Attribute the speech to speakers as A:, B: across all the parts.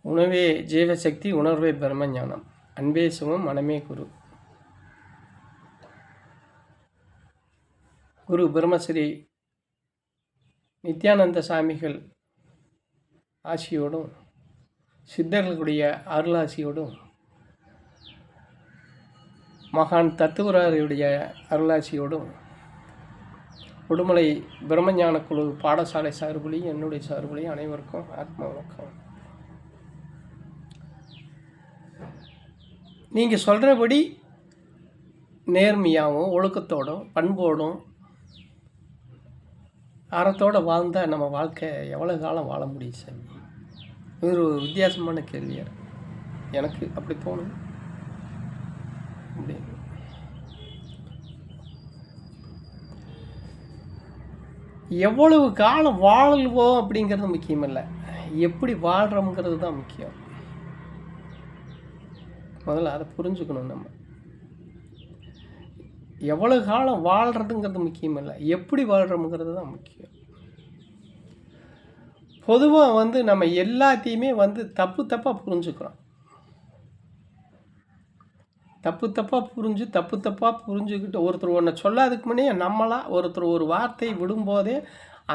A: உணவே ஜீவசக்தி, உணர்வே பிரம்ம ஞானம். அன்பே சிவம், மனமே குரு. குரு பிரம்மஸ்ரீ நித்யானந்த சாமிகள் ஆசியோடும், சித்தர்களுடைய அருளாசியோடும், மகான் தத்துவராருடைய அருளாசியோடும், உடுமலை பிரம்மஞான குழு பாடசாலை சார்புலையும் என்னுடைய சார்புலையும் அனைவருக்கும் ஆத்ம வணக்கம். நீங்கள் சொல்கிறபடி நேர்மையாகவும் ஒழுக்கத்தோடும் பண்போடும் அறத்தோடு வாழ்ந்தால் நம்ம வாழ்க்கை எவ்வளோ காலம் வாழ முடியும் சாமி? இது ஒரு வித்தியாசமான கேள்வியார் எனக்கு அப்படி தோணும். அப்படி எவ்வளவு காலம் வாழ்வோம் அப்படிங்கிறது முக்கியம் இல்லை, எப்படி வாழ்கிறோங்கிறது தான் முக்கியம். முதல்ல அதை புரிஞ்சுக்கணும். நம்ம எவ்வளவு காலம் வாழ்கிறதுங்கிறது முக்கியம் இல்லை, எப்படி வாழ்கிறோம்ங்கிறது தான் முக்கியம். பொதுவாக நம்ம எல்லாத்தையுமே தப்பாக புரிஞ்சுக்கிறோம். தப்பாக புரிஞ்சுக்கிட்டு ஒருத்தர் ஒன்று சொல்லாதுக்கு முன்னே நம்மளாக ஒருத்தர் ஒரு வார்த்தை விடும்போதே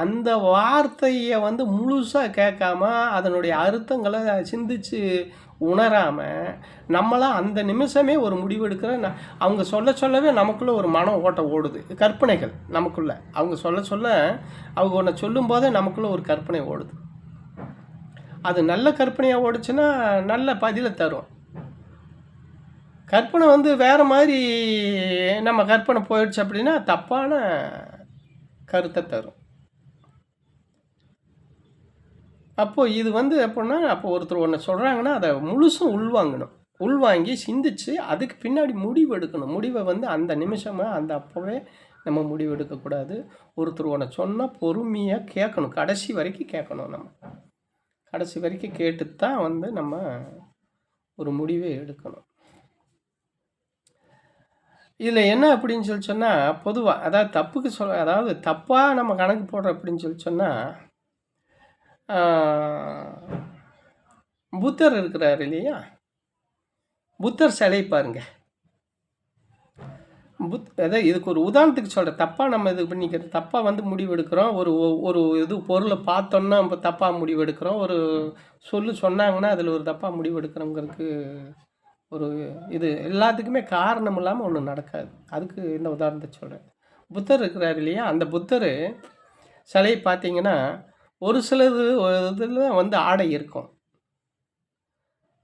A: அந்த வார்த்தையை முழுசாக கேட்காம அதனுடைய அர்த்தங்களை சிந்தித்து உணராமல் நம்மளாம் அந்த நிமிஷமே ஒரு முடிவு எடுக்கிற. அவங்க சொல்லவே நமக்குள்ளே ஒரு மன ஓட்டம் ஓடுது, கற்பனைகள் நமக்குள்ளே. அவங்க சொல்ல அவங்க ஒன்று சொல்லும்போதே நமக்குள்ளே ஒரு கற்பனை ஓடுது. அது நல்ல கற்பனையாக ஓடுச்சுன்னா நல்ல பதிலை தரும். கற்பனை வேறு மாதிரி நம்ம கற்பனை போயிடுச்சு அப்படின்னா தப்பான கருத்தை தரும். அப்போது இது எப்படின்னா, அப்போ ஒருத்தர் ஒன்று சொல்கிறாங்கன்னா அதை முழுசும் உள்வாங்கி சிந்திச்சு அதுக்கு பின்னாடி முடிவு எடுக்கணும். முடிவை அந்த நிமிஷமாக அந்த அப்போவே நம்ம முடிவு எடுக்கக்கூடாது. ஒருத்தர் ஒன்று சொன்னால் பொறுமையாக கேட்கணும், கடைசி வரைக்கும் கேட்கணும். நம்ம கடைசி வரைக்கும் கேட்டு தான் நம்ம ஒரு முடிவை எடுக்கணும். இதில் என்ன அப்படின்னு சொன்னால், பொதுவாக அதாவது தப்பாக நம்ம கணக்கு போடுறோம் அப்படின்னு சொன்னால், புத்தர் இருக்கிறார் இல்லையா, புத்தர் சிலை பாருங்க. அதாவது இதுக்கு ஒரு உதாரணத்துக்கு சொல்கிறேன். தப்பாக நம்ம இது பண்ணிக்கிறது, தப்பாக முடிவு எடுக்கிறோம். ஒரு இது பொருளை பார்த்தோன்னா நம்ம தப்பாக முடிவு எடுக்கிறோம். ஒரு சொன்னாங்கன்னா அதில் ஒரு தப்பாக முடிவு எடுக்கிறோங்கிறதுக்கு ஒரு இது எல்லாத்துக்குமே காரணம் இல்லாமல் ஒன்று நடக்காது. அதுக்கு இந்த உதாரணத்தை சொல்கிறேன். புத்தர் இருக்கிறார் இல்லையா, அந்த புத்தர் சிலை பார்த்தீங்கன்னா ஒரு சிலது இதில் ஆடை இருக்கும்,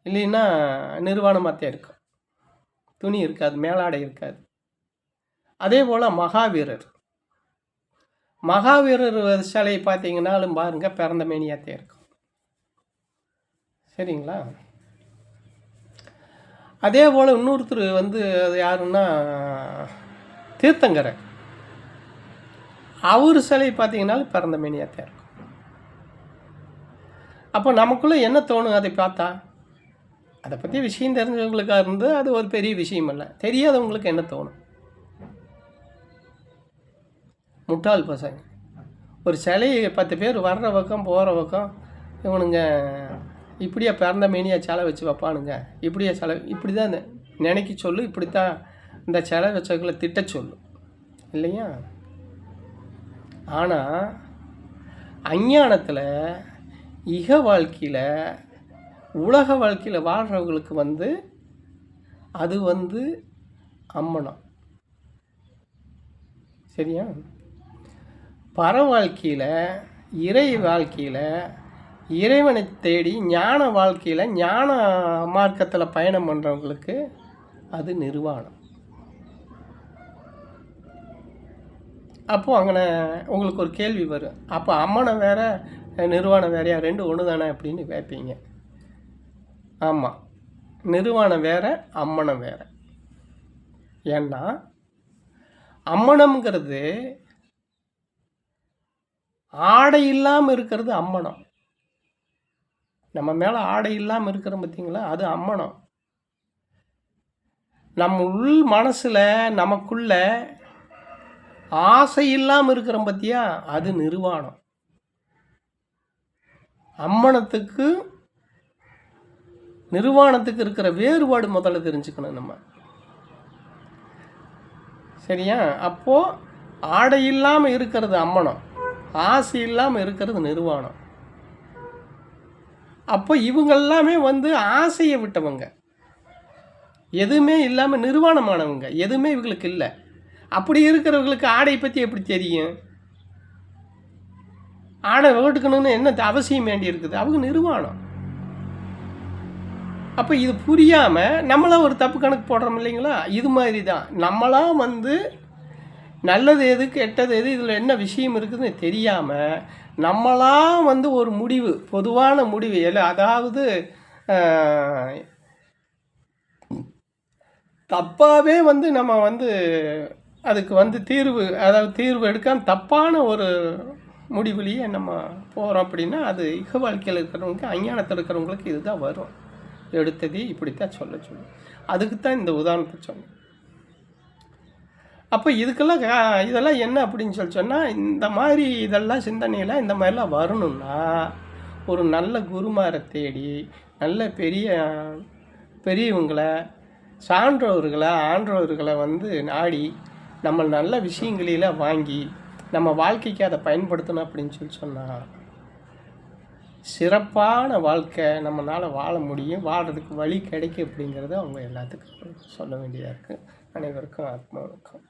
A: இல்லைன்னா நிர்வாணமாகத்தான் இருக்கும், துணி இருக்காது, மேலாடை இருக்காது. அதே போல் மகாவீரர் சிலை பார்த்தீங்கன்னாலும் பாருங்கள் பிறந்த மேனியாகத்தான் இருக்கும். சரிங்களா? அதே போல் இன்னொருத்தர் அது யாருன்னா தீர்த்தங்கரை, அவர் சிலை பார்த்தீங்கன்னாலும் பிறந்த மேனியாகத்தான் இருக்கும். அப்போ நமக்குள்ளே என்ன தோணும் அதை பார்த்தா? அதை பற்றி விஷயம் தெரிஞ்சவங்களுக்காக இருந்து அது ஒரு பெரிய விஷயம் இல்லை, தெரியாதவங்களுக்கு என்ன தோணும்? முட்டாள் பசங்க ஒரு சிலையை 10 பேர் வர்ற பக்கம் போகிற பக்கம் இவனுங்க இப்படியா பிறந்த மேனியாக சிலை வச்சு வைப்பானுங்க, இப்படியா சிலை இப்படி தான் நினைக்க சொல்லு, இப்படித்தான் இந்த சிலை வச்சவங்களை திட்ட சொல்லு இல்லையா? ஆனால் அஞ்ஞானத்தில் இக வாழ்க்கையில் உலக வாழ்க்கையில் வாழ்கிறவங்களுக்கு அது அம்மனம். சரியா? பர வாழ்க்கையில் இறை வாழ்க்கையில் இறைவனை தேடி ஞான வாழ்க்கையில் ஞான மார்க்கத்தில் பயணம் பண்ணுறவங்களுக்கு அது நிர்வாணம். அப்போது அங்கே உங்களுக்கு ஒரு கேள்வி வரும், அப்போ அம்மனம் வேறு நிர்வாணம் வேறையா, ரெண்டு ஒன்று தானே அப்படின்னு கேட்பீங்க. ஆமாம், நிர்வாணம் வேறு, அம்மனம் வேறு. ஏன்னா அம்மனம்ங்கிறது ஆடை இல்லாமல் இருக்கிறது அம்மனம். நம்ம மேலே ஆடை இல்லாமல் இருக்கிறோம் பார்த்தீங்களா, அது அம்மனம். நம்ம உள் மனசில் நமக்குள்ள ஆசை இல்லாமல் இருக்கிறோம் பார்த்தியா, அது நிர்வாணம். அம்மனத்துக்கு நிர்வாணத்துக்கு இருக்கிற வேறுபாடு முதல்ல தெரிஞ்சுக்கணும் நம்ம. சரியா? அப்போது ஆடை இல்லாமல் இருக்கிறது அம்மனம், ஆசை இல்லாமல் இருக்கிறது நிர்வாணம். அப்போ இவங்க எல்லாமே ஆசையை விட்டவங்க, எதுவுமே இல்லாமல் நிர்வாணமானவங்க, எதுவுமே இவங்களுக்கு இல்லை. அப்படி இருக்கிறவங்களுக்கு ஆடை பற்றி எப்படி தெரியும்? ஆடை ஓட்டுக்கணும்னு என்ன அவசியம் வேண்டி இருக்குது? அவங்க நிர்வாணம். அப்போ இது புரியாமல் நம்மளாம் ஒரு தப்பு கணக்கு போடுறோம் இல்லைங்களா? இது மாதிரி தான் நம்மளாம் நல்லது எது கெட்டது எது இதில் என்ன விஷயம் இருக்குதுன்னு தெரியாமல் நம்மளாம் ஒரு முடிவு, பொதுவான முடிவு அதாவது தப்பாகவே நம்ம அதுக்கு தீர்வு, அதாவது தீர்வு எடுக்காமல் தப்பான ஒரு முடிவுலேயே நம்ம போகிறோம் அப்படின்னா அது இக வாழ்க்கையில் இருக்கிறவங்களுக்கு, அஞ்ஞானத்தில் இருக்கிறவங்களுக்கு இதுதான் வரும். எடுத்ததே இப்படித்தான் சொல்லும். அதுக்கு தான் இந்த உதாரணத்தை சொன்னேன். அப்போ இதெல்லாம் என்ன அப்படின்னு சொன்னால், இந்த மாதிரி இதெல்லாம் சிந்தனையெல்லாம் இந்த மாதிரிலாம் வரணும்னா ஒரு நல்ல குருமாரை தேடி, நல்ல பெரியவங்களை, சான்றோர்களை, ஆன்றோர்களை நாடி நம்ம நல்ல விஷயங்களெல்லாம் வாங்கி நம்ம வாழ்க்கைக்கு அதை பயன்படுத்தணும் அப்படின்னு சொன்னால் சிறப்பான வாழ்க்கை நம்மளால் வாழ முடியும். வாழ்கிறதுக்கு வழி கிடைக்கும் அப்படிங்கிறத அவங்க எல்லாத்துக்கும் சொல்ல வேண்டியதாக இருக்குது. அனைவருக்கும் ஆத்மா வணக்கம்.